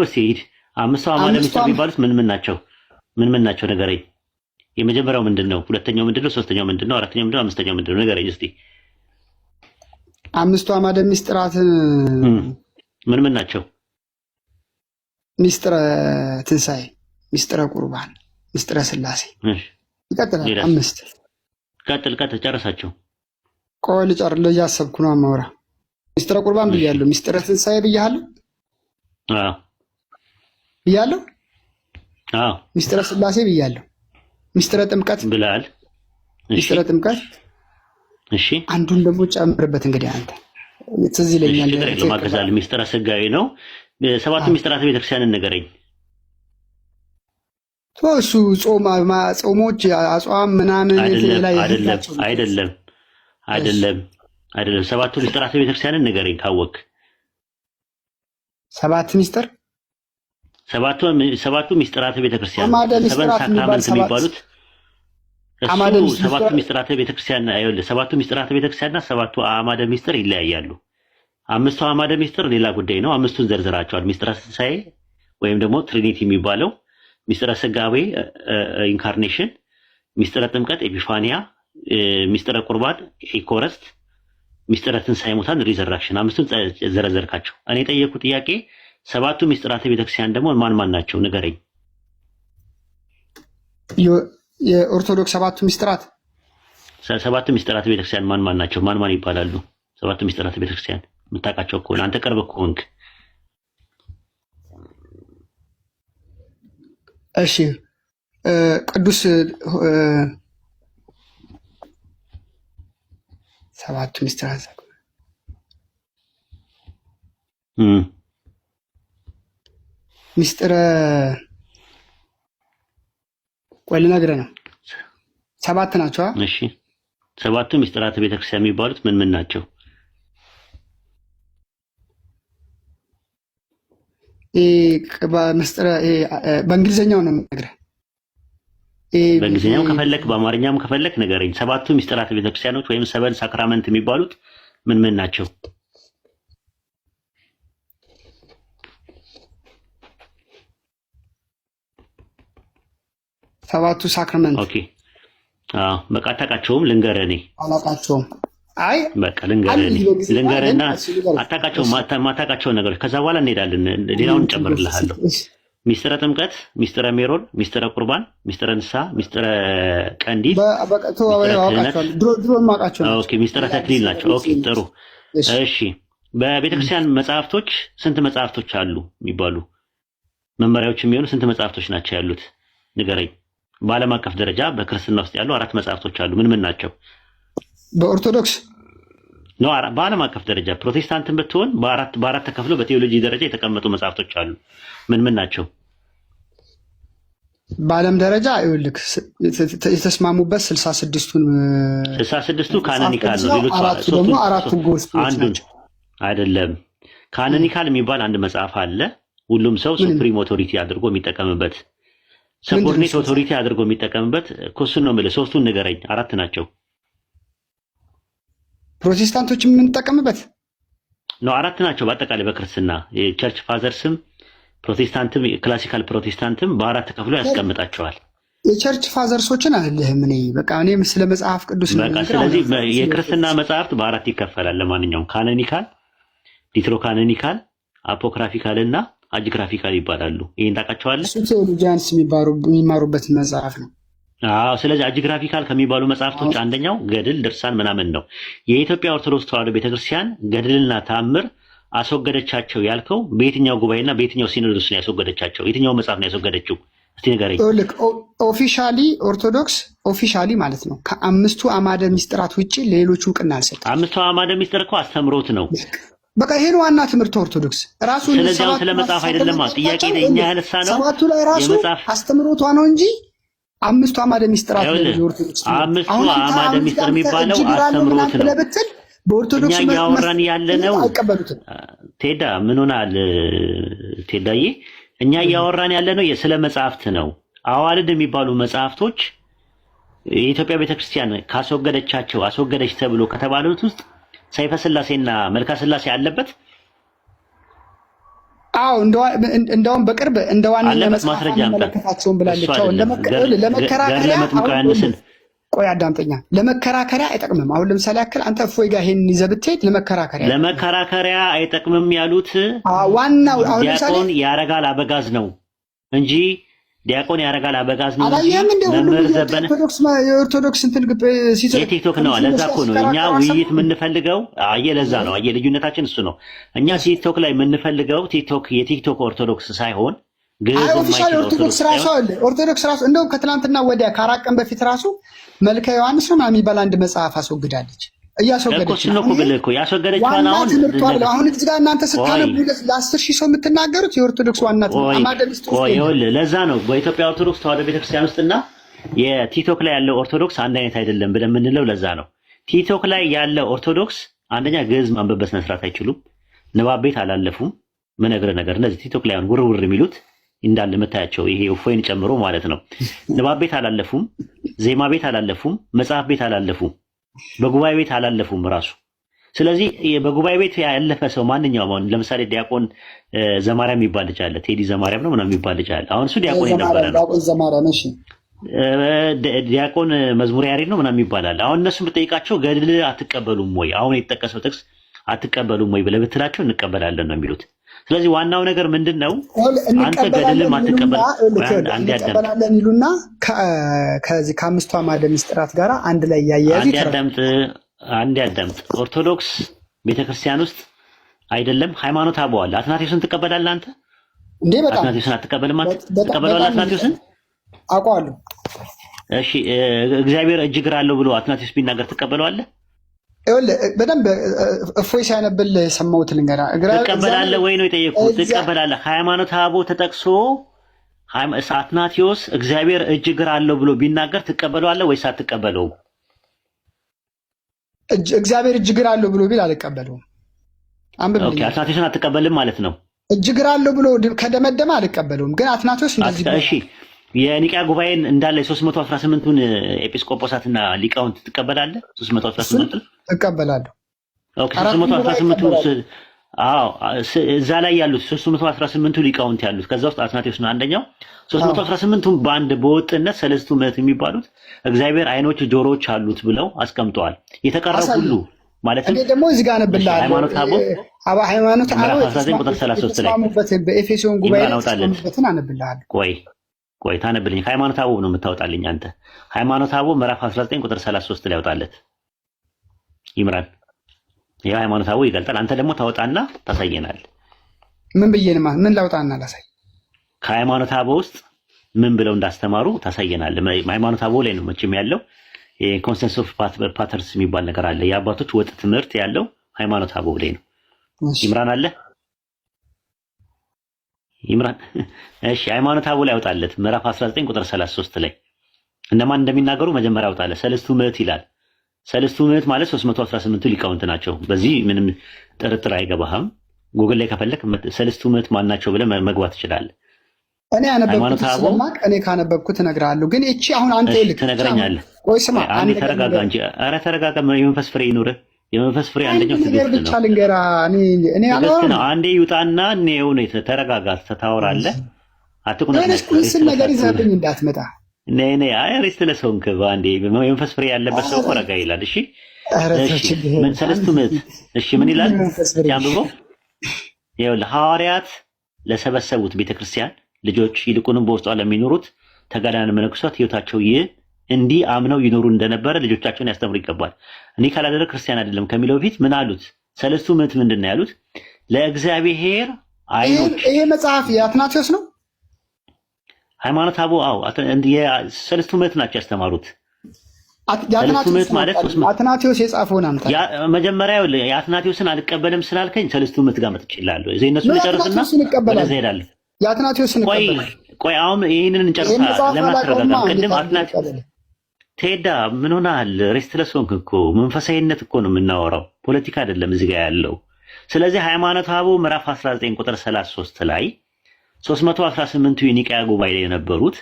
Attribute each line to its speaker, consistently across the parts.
Speaker 1: ሲሄድ አምስቱ አዕማደ ምስጢር የሚባሉት ምን ናቸው? ምን ናቸው ንገረኝ። የመጀመሪያው ምንድነው? ሁለተኛው ምንድነው? ሶስተኛው ምንድነው? አራተኛው ምንድነው? አምስተኛው ምንድነው? ንገረኝ እስቲ።
Speaker 2: አምስቱ አዕማደ ምስጢራት
Speaker 1: ምን ናቸው?
Speaker 2: ምስጢረ ትንሣኤ፣ ምስጢረ ቁርባን፣ ምስጢረ ሥላሴ። ይቀጥላል። አምስት
Speaker 1: ቀጥል ጨረሳቸው።
Speaker 2: ቆይ ልጨርስ፣ እያሰብኩ ነው አማውራ። ምስጢረ ቁርባን ብያለሁ፣ ምስጢረ ትንሣኤ ብያለሁ። ምስጢረ ሥላሴ ብያለሁ። ምስጢረ ጥምቀት
Speaker 1: ብለሃል።
Speaker 2: ምስጢረ ጥምቀት።
Speaker 1: እሺ
Speaker 2: አንዱን ደግሞ ጨምርበት እንግዲህ አንተ ትዝ ይለኛል።
Speaker 1: ለማገዛል ምስጢረ ሥጋዌ ነው። ሰባቱ ምስጢራተ ቤተክርስቲያንን ንገረኝ።
Speaker 2: እሱ ጾሞች አጽዋም ምናምን
Speaker 1: አይደለም። ሰባቱ ምስጢራተ ቤተክርስቲያንን ንገረኝ ካወቅ።
Speaker 2: ሰባቱ
Speaker 1: ምስጢራተ ቤተክርስቲያን ሰበን ሳክራመንት የሚባሉት ሰባቱ ምስጢራተ ቤተክርስቲያን አይደል? ሰባቱ ምስጢራተ ቤተክርስቲያንና ሰባቱ አዕማደ ምስጢር ይለያያሉ። አምስቱ አዕማደ ምስጢር ሌላ ጉዳይ ነው። አምስቱን ዘርዝራቸዋል። ምስጢረ ትንሣኤ ወይም ደግሞ ትሪኒቲ የሚባለው፣ ምስጢረ ሥጋዌ ኢንካርኔሽን፣ ምስጢረ ጥምቀት ኤፒፋኒያ፣ ምስጢረ ቁርባን ኢኮረስት፣ ምስጢረ ትንሣኤ ሙታን ሪዘራክሽን። አምስቱን ዘረዘርካቸው። እኔ የጠየኩ ጥያቄ ሰባቱ ምስጢራተ ቤተክርስቲያን ደግሞ ማን ናቸው ንገረኝ።
Speaker 2: የኦርቶዶክስ ሰባቱ ምስጢራት
Speaker 1: ቤተክርስቲያን ማን ናቸው? ማን ይባላሉ? ሰባቱ ምስጢራተ ቤተክርስቲያን የምታውቃቸው ከሆነ አንተ ቅርብ ከሆንክ።
Speaker 2: እሺ ቅዱስ ሰባቱ ምስጢራት ምስጢረ ቆይ ልነግርህ ነው። ሰባት ናቸው።
Speaker 1: እሺ ሰባቱ ምስጢራተ ቤተክርስቲያን የሚባሉት ምን ናቸው?
Speaker 2: በእንግሊዝኛው ነው የምነግርህ።
Speaker 1: በእንግሊዝኛው ከፈለክ በአማርኛም ከፈለክ ንገረኝ። ሰባቱ ምስጢራተ ቤተክርስቲያኖች ወይም ሰበን ሳክራመንት የሚባሉት ምን ናቸው?
Speaker 2: ሰባቱ ሳክራመንት።
Speaker 1: ኦኬ በቃ አታውቃቸውም? ልንገርህ። እኔ
Speaker 2: አላውቃቸውም። አይ
Speaker 1: በቃ ልንገርህና ማታውቃቸውን ነገሮች ከዛ በኋላ እንሄዳለን። ሌላውን እንጨምርልሃለሁ። ምስጢረ ጥምቀት፣ ምስጢረ ሜሮን፣ ምስጢረ ቁርባን፣ ምስጢረ ንስሐ፣ ምስጢረ ቀንዲል፣ ምስጢረ ተክሊል ናቸው። ኦኬ ጥሩ። እሺ በቤተክርስቲያን መጽሐፍቶች ስንት መጽሐፍቶች አሉ የሚባሉ መመሪያዎች የሚሆኑ ስንት መጽሐፍቶች ናቸው ያሉት ንገረኝ። በዓለም አቀፍ ደረጃ በክርስትና ውስጥ ያሉ 4 መጽሐፍቶች አሉ። ምን ናቸው?
Speaker 2: በኦርቶዶክስ
Speaker 1: ነው። በዓለም አቀፍ ደረጃ ፕሮቴስታንትን ብትሆን በአራት ተከፍሎ በቴዎሎጂ ደረጃ የተቀመጡ መጽሐፍቶች አሉ። ምን ናቸው?
Speaker 2: በዓለም ደረጃ ይኸውልህ የተስማሙበት
Speaker 1: 66ቱ ካኖኒካል ነው። ሌሎች
Speaker 2: አራቱ ጎስፔሎች ናቸው።
Speaker 1: አይደለም። ካኖኒካል የሚባል አንድ መጽሐፍ አለ። ሁሉም ሰው ሱፕሪም ኦቶሪቲ አድርጎ የሚጠቀምበት፣ ሰቦርዲኔት ኦቶሪቲ አድርጎ የሚጠቀምበት እሱን ነው የምልህ። ሶስቱን ንገረኝ። 4 ናቸው።
Speaker 2: ፕሮቴስታንቶች የምንጠቀምበት
Speaker 1: ነው 4 ናቸው። በአጠቃላይ በክርስትና የቸርች ፋዘርስም ፕሮቴስታንትም ክላሲካል ፕሮቴስታንትም በ4 ተከፍሎ ያስቀምጣቸዋል።
Speaker 2: የቸርች ፋዘርሶችን አይደለም። በቃ እኔም ስለ መጽሐፍ ቅዱስ ነው።
Speaker 1: በቃ ስለዚህ የክርስትና መጽሐፍት በ4 ይከፈላል። ለማንኛውም ካኖኒካል፣ ዲትሮካኖኒካል፣ አፖክራፊካል እና አጅግራፊካል ይባላሉ። ይሄን ታውቃቸዋለህ?
Speaker 2: ቴዎሎጂያንስ የሚማሩበት መጽሐፍ ነው።
Speaker 1: ስለዚህ አጅግራፊካል ከሚባሉ መጽሐፍቶች አንደኛው ገድል፣ ድርሳን ምናምን ነው። የኢትዮጵያ ኦርቶዶክስ ተዋሕዶ ቤተክርስቲያን ገድልና ተአምር አስወገደቻቸው ያልከው በየትኛው ጉባኤና በየትኛው ሲኖዶስ ነው ያስወገደቻቸው? የትኛው መጽሐፍ ነው ያስወገደችው? እስቲ ንገረኝ።
Speaker 2: ኦፊሻሊ ኦርቶዶክስ ኦፊሻሊ ማለት ነው ከአምስቱ አዕማደ ምስጢራት ውጪ ሌሎቹ እውቅና አልሰጠም።
Speaker 1: አምስቱ አዕማደ ምስጢር እኮ አስተምሮት ነው።
Speaker 2: በቃ ይሄን ዋና ትምህርት ኦርቶዶክስ ራሱ
Speaker 1: ስለዚህ ስለ መጽሐፍ አይደለም ጥያቄ እኛ ያነሳ ነው።
Speaker 2: ሰባቱ ላይ ራሱ አስተምሮቷ ነው እንጂ አምስቱ አዕማደ ምስጢራት ነው።
Speaker 1: አምስቱ አዕማደ ምስጢር የሚባለው አስተምሮት ነው።
Speaker 2: በኦርቶዶክስ
Speaker 1: እኛ እያወራን ያለነው
Speaker 2: አይቀበሉትም።
Speaker 1: ቴዳ ምን ሆናል? ቴዳዬ እኛ እያወራን ያለነው ስለ መጽሐፍት ነው። አዋልድ የሚባሉ መጽሐፍቶች የኢትዮጵያ ቤተክርስቲያን ካስወገደቻቸው አስወገደች ተብሎ ከተባሉት ውስጥ ሰይፈ ስላሴና መልካ ስላሴ አለበት
Speaker 2: አዎ እንደውም በቅርብ እንደ ዋነኛ
Speaker 1: አለበት
Speaker 2: መጽሐፍ
Speaker 1: ማስረጃ አምጣ።
Speaker 2: አንመለከታቸውም ብላለች።
Speaker 1: እሱ
Speaker 2: አዎ
Speaker 1: አይደለም
Speaker 2: ለመከራከሪያ
Speaker 1: ገድለ መጥምቀ ዮሐንስን
Speaker 2: ቆይ አዳምጠኛ። ለመከራከሪያ አይጠቅምም። አሁን ለምሳሌ ያክል አንተ እፎይ ጋር ይሄን ይዘህ ብትሄድ
Speaker 1: ለመከራከሪያ አይጠቅምም ያሉት
Speaker 2: ዋናው አሁን ለምሳሌ
Speaker 1: ዲያቆን ያረጋል አበጋዝ ነው እንጂ ዲያቆን ያረጋል አበጋዝ ነው እንጂ
Speaker 2: አላየህም? እንደ
Speaker 1: መምህር ዘበነ
Speaker 2: የኦርቶዶክስ እንትን
Speaker 1: የቲክቶክ ነው። ለዛ እኮ ነው እኛ ውይይት የምንፈልገው። ለዛ ነው ልዩነታችን እሱ ነው። እኛ ቲክቶክ ላይ የምንፈልገው የቲክቶክ ኦርቶዶክስ ሳይሆን
Speaker 2: ኦፊሻል ኦርቶዶክስ ራሱ እንደውም ከትናንትና ወዲያ ከ4 ቀን በፊት ራሱ መልከ ዮሐንስ ነው የሚባል አንድ መጽሐፍ አስወግዳለች። እያስወገደች ነው እኮ
Speaker 1: ያስወገደችዋን
Speaker 2: አሁን እዚህ ጋር እናንተ ስታነቡ ለ10,000 ሰው የምትናገሩት የኦርቶዶክስ ዋና አማደሚስት
Speaker 1: ለዛ ነው በኢትዮጵያ ኦርቶዶክስ ተዋሕዶ ቤተክርስቲያን ውስጥና የቲክቶክ ላይ ያለው ኦርቶዶክስ አንድ አይነት አይደለም ብለን የምንለው ለዛ ነው። ቲክቶክ ላይ ያለ ኦርቶዶክስ አንደኛ ግዕዝ ማንበብ በስነ ስርዓት አይችሉም፣ ንባብ ቤት አላለፉም። ምነግርህ ነገር እነዚህ ቲክቶክ ላይ አሁን ውርውር የሚሉት እንዳለ የምታያቸው ይሄ እፎይን ጨምሮ ማለት ነው። ንባብ ቤት አላለፉም፣ ዜማ ቤት አላለፉም፣ መጽሐፍ ቤት አላለፉም፣ በጉባኤ ቤት አላለፉም ራሱ። ስለዚህ በጉባኤ ቤት ያለፈ ሰው ማንኛውም አሁን ለምሳሌ ዲያቆን ዘማርያም የሚባል ልጅ አለ፣ ቴዲ ዘማርያም ነው ምናምን የሚባል ልጅ አለ። አሁን እሱ ዲያቆን የነበረ ነው። ዲያቆን መዝሙር ያሬድ ነው ምናምን ይባላል። አሁን እነሱ ብትጠይቃቸው ገድል አትቀበሉም ወይ አሁን የተጠቀሰው ጥቅስ አትቀበሉም ወይ ብለህ ብትላቸው እንቀበላለን ነው የሚሉት። ስለዚህ ዋናው ነገር ምንድነው? አንተ ገድልም
Speaker 2: እንቀበላለን ይሉና ከዚህ ከአምስቱ አዕማደ ምስጢራት ጋር አንድ ላይ ያያያዙ።
Speaker 1: አንድ ያዳምጥ። ኦርቶዶክስ ቤተክርስቲያን ውስጥ አይደለም ሃይማኖት አበው አለ። አትናቴዎስን ትቀበላለህ አንተ
Speaker 2: እንዴ? በጣም
Speaker 1: አትናቴዎስን አትቀበልም አንተ? ትቀበላለህ አትናቴዎስን?
Speaker 2: አውቀዋለሁ።
Speaker 1: እሺ እግዚአብሔር እጅ እግር አለው ብሎ አትናቴዎስ ቢናገር ትቀበለዋለህ?
Speaker 2: በደንብ እፎይ ሲያነብል የሰማሁት ልንገርህ።
Speaker 1: ትቀበላለህ ወይ ነው የጠየቁት። ትቀበላለህ? ሃይማኖት አበው ተጠቅሶ አትናቴዎስ እግዚአብሔር እጅ እግር አለው ብሎ ቢናገር ትቀበለዋለህ ወይስ አትቀበለውም?
Speaker 2: እግዚአብሔር እጅ እግር አለው ብሎ ቢል አልቀበለውም።
Speaker 1: ኦኬ፣ አትናቴዎስን አትቀበልም ማለት ነው።
Speaker 2: እጅ እግር አለው ብሎ ከደመደመ አልቀበለውም። ግን አትናቴዎስ እንደዚህ
Speaker 1: እሺ፣ የኒቅያ ጉባኤን እንዳለ 318ቱን ኤጲስቆጶሳትና ሊቃውንት ትቀበላለህ? 318
Speaker 2: እቀበላለሁ።
Speaker 1: ኦኬ፣ 318 እዛ ላይ ያሉት 318ቱ ሊቃውንት ያሉት ከዛ ውስጥ አትናቴዎስ ነው አንደኛው። 318ቱም በአንድ በወጥነት ሰለስቱ ምዕት የሚባሉት እግዚአብሔር አይኖች ጆሮዎች አሉት ብለው አስቀምጠዋል። የተቀረው ሁሉ ማለት ነው።
Speaker 2: ደግሞ እዚህ ጋር አነብልሃለሁ።
Speaker 1: ሃይማኖት አበው 19 ቁጥር 33 ላይ
Speaker 2: በኤፌሶን ጉባኤ ላይ አነብልሃለሁ።
Speaker 1: ቆይ ታነብልኝ። ሃይማኖት አበው ነው የምታወጣልኝ አንተ። ሃይማኖት አበው ምዕራፍ 19 ቁጥር 33 ላይ ያወጣለት ይምራን። ያው ሃይማኖት አበው ይገልጣል። አንተ ደግሞ ታወጣና ታሳየናል።
Speaker 2: ምን ብዬ ምን ላውጣና ላሳይ?
Speaker 1: ከሃይማኖት አበው ውስጥ ምን ብለው እንዳስተማሩ ታሳየናል። ሃይማኖት አበው ላይ ነው መቼም ያለው። የኮንሰንሰስ ኦፍ ፓተርስ የሚባል ነገር አለ። የአባቶች ወጥ ትምህርት ያለው ሃይማኖት አበው ላይ ነው። ይምራን አለ ይምራን። እሺ ሃይማኖት አበው ላይ ያወጣለት ምዕራፍ 19 ቁጥር 33 ላይ እነማን እንደሚናገሩ መጀመሪያ ያወጣለት። ሰለስቱ ምዕት ይላል። ሰለስቱ ምዕት ማለት 318ቱ ሊቃውንት ናቸው። በዚህ ምንም ጥርጥር አይገባህም። ጉግል ላይ ከፈለክ ሰለስቱ ምዕት ማን ናቸው ብለህ መግባት ትችላለህ።
Speaker 2: እኔ ያነበብኩት ስለማቅ እኔ ካነበብኩት እነግርሃለሁ። ግን እቺ አሁን አንተ ይልክ
Speaker 1: ትነግረኛለህ።
Speaker 2: ወይ ስማ፣
Speaker 1: አንዴ ተረጋጋ እንጂ። ኧረ ተረጋጋ። የመንፈስ ፍሬ ይኑርህ። የመንፈስ ፍሬ አንደኛው ትዕግስት ነው።
Speaker 2: ብቻ ልንገራ እኔ
Speaker 1: ነው። አንዴ ይውጣና እኔው ነው ተረጋጋ። ታወራለህ።
Speaker 2: አትቁነጥነጥ ነገር ይዘህብኝ እንዳትመጣ።
Speaker 1: ነይ አይ ሬስት ለሰውንክ ባንዴ የመንፈስ ፍሬ ያለበት ሰው ረጋ ይላል። እሺ ምን ሰለስቱ ምዕት እሺ ምን ይላል? ያንብቦ ይኸውልህ ሐዋርያት ለሰበሰቡት ቤተክርስቲያን ልጆች ይልቁንም በውስጧ ለሚኖሩት ተጋዳን መነኩሳት ሕይወታቸው እንዲህ አምነው ይኖሩ እንደነበረ ልጆቻቸውን ያስተምሩ ይገባል። እኔ ካላደረግ ክርስቲያን አይደለም ከሚለው በፊት ምን አሉት? ሰለስቱ ምዕት ምንድን ነው ያሉት? ለእግዚአብሔር አይኖች።
Speaker 2: ይሄ መጽሐፍ የአትናቴዎስ ነው።
Speaker 1: ሃይማኖት አበው ሰለስቱ ምዕት ናቸው ያስተማሩት። ሰለስቱ ምዕት ማለት
Speaker 2: አትናቴዎስ የጻፈውን አምጣ።
Speaker 1: መጀመሪያ የአትናቴዎስን አልቀበልም ስላልከኝ ሰለስቱ ምዕት ጋር መጥቼ እላለሁ። እነሱን ጨርስና ወደዛ እሄዳለሁ።
Speaker 2: የአትናቴዎስን
Speaker 1: ቆይ አሁን ይሄንን እንጨርሳ። ለማትረጋጋ ቅድም አትናቴዎስ ቴዳ ምን ሆነሃል? ሬስትለስ ሆንክ እኮ። መንፈሳዊነት እኮ ነው የምናወራው፣ ፖለቲካ አይደለም እዚህ ጋር ያለው። ስለዚህ ሃይማኖት አበው ምዕራፍ 19 ቁጥር 33 ላይ 318ቱ የኒቅያ ጉባኤ ላይ የነበሩት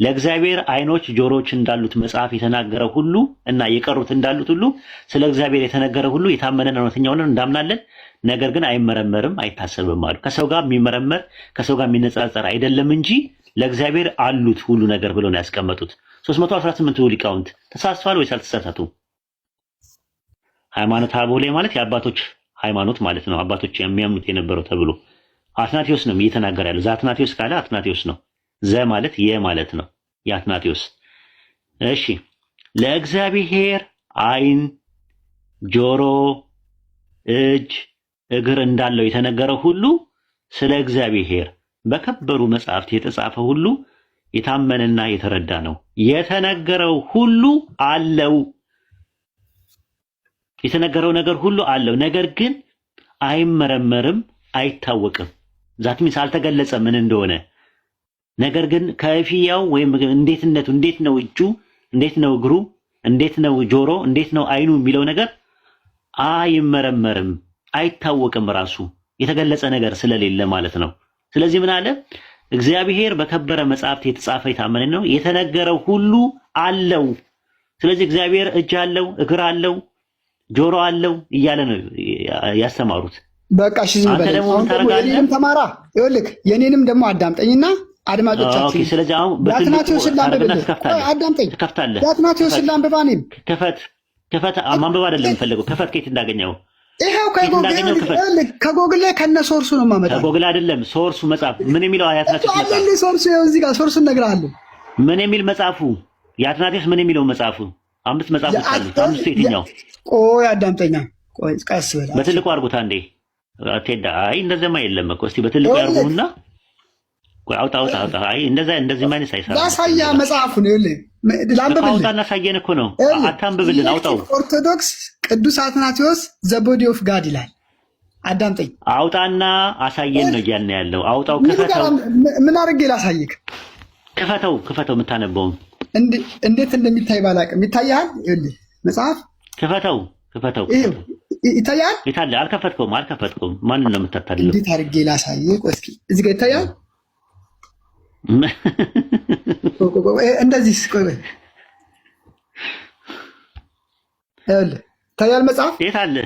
Speaker 1: ለእግዚአብሔር ዓይኖች ጆሮዎች እንዳሉት መጽሐፍ የተናገረ ሁሉ እና የቀሩት እንዳሉት ሁሉ ስለ እግዚአብሔር የተነገረ ሁሉ የታመነና እውነተኛ ሆነን እንዳምናለን። ነገር ግን አይመረመርም፣ አይታሰብም አሉ። ከሰው ጋር የሚመረመር ከሰው ጋር የሚነጻጸር አይደለም እንጂ ለእግዚአብሔር አሉት ሁሉ ነገር ብለው ነው ያስቀመጡት። 318 ሊቃውንት ተሳስተዋል ወይስ አልተሳሳቱም? ሃይማኖተ አበው ላይ ማለት የአባቶች ሃይማኖት ማለት ነው። አባቶች የሚያምኑት የነበረው ተብሎ አትናቴዎስ ነው እየተናገረ ያለው። ዘአትናቴዎስ ካለ አትናቴዎስ ነው። ዘ ማለት ማለት ነው የአትናቴዎስ። እሺ ለእግዚአብሔር ዓይን፣ ጆሮ፣ እጅ፣ እግር እንዳለው የተነገረው ሁሉ ስለ እግዚአብሔር በከበሩ መጽሐፍት የተጻፈ ሁሉ የታመነና የተረዳ ነው። የተነገረው ሁሉ አለው። የተነገረው ነገር ሁሉ አለው። ነገር ግን አይመረመርም፣ አይታወቅም። ዛት ሚንስ አልተገለጸ ምን እንደሆነ። ነገር ግን ከፊያው ወይም እንዴትነቱ፣ እንዴት ነው እጁ፣ እንዴት ነው እግሩ፣ እንዴት ነው ጆሮ፣ እንዴት ነው አይኑ የሚለው ነገር አይመረመርም፣ አይታወቅም። ራሱ የተገለጸ ነገር ስለሌለ ማለት ነው። ስለዚህ ምን አለ? እግዚአብሔር በከበረ መጽሐፍት የተጻፈ የታመነ ነው፣ የተነገረው ሁሉ አለው። ስለዚህ እግዚአብሔር እጅ አለው፣ እግር አለው፣ ጆሮ አለው እያለ ነው ያስተማሩት።
Speaker 2: በቃ እሺ፣ ዝም በል። የኔንም ተማራ ይኸውልህ፣ የኔንም ደግሞ አዳምጠኝና አድማጮቻችን። ኦኬ። ስለዚህ አሁን በአትናቴዎስን ላንብብልህ። አዳምጠኝ። የአትናቴዎስን ላንብብ። እኔም ክፈት። ማንበብ አይደለም የምፈልገው። ክፈት። ከየት እንዳገኘው ይሄው ከጎግል ላይ ከነ ሶርሱ ነው የማመጣው። ከጎግል አይደለም ሶርሱ መጽሐፍ ምን የሚለው የአትናቴዎስ መጽሐፍ አለ። ሶርሱ ይኸው እዚህ ጋር ሶርሱን እነግርሃለሁ። ምን የሚል መጽሐፉ የአትናቴዎስ ምን የሚለው መጽሐፉ? አምስት መጽሐፎች አሉ። አምስቱ የትኛው? ቆይ አዳምጠኛ። ቆይ ቀስ በል። በትልቁ አድርጉት አንዴ ቴዳ። አይ እንደዚህማ የለም እኮ። እስቲ በትልቁ ያርጉና ቆይ አውጣ። አይ እንደዚህ ማለት አይሰራም። ያሳያ መጽሐፉን ይኸውልህ ላንብብልህ። አውጣና ሳየን እኮ ነው። አታንብብልን፣ አውጣው። ኦርቶዶክስ ቅዱስ አትናቴዎስ ዘ ቦዲ ኦፍ ጋድ ይላል። አዳምጠኝ። አውጣና አሳየን ነው እያልን ያለው። አውጣው። ክፈተው። ምን አድርጌ ላሳይክ? ክፈተው የምታነበውን እንዴት እንደሚታይ ባላቅም ይታያል። ይኸውልህ መጽሐፍ ክፈተው። ይታያል። ይታለ። አልከፈትከውም። ማንን ነው የምታታልለው? እንዴት አድርጌ ላሳይህ? ቆይ እስኪ እዚህ ጋር ይታያል። እንደዚህ ቆይ ይኸውልህ ይታያል። መጽሐፍ የት አለ?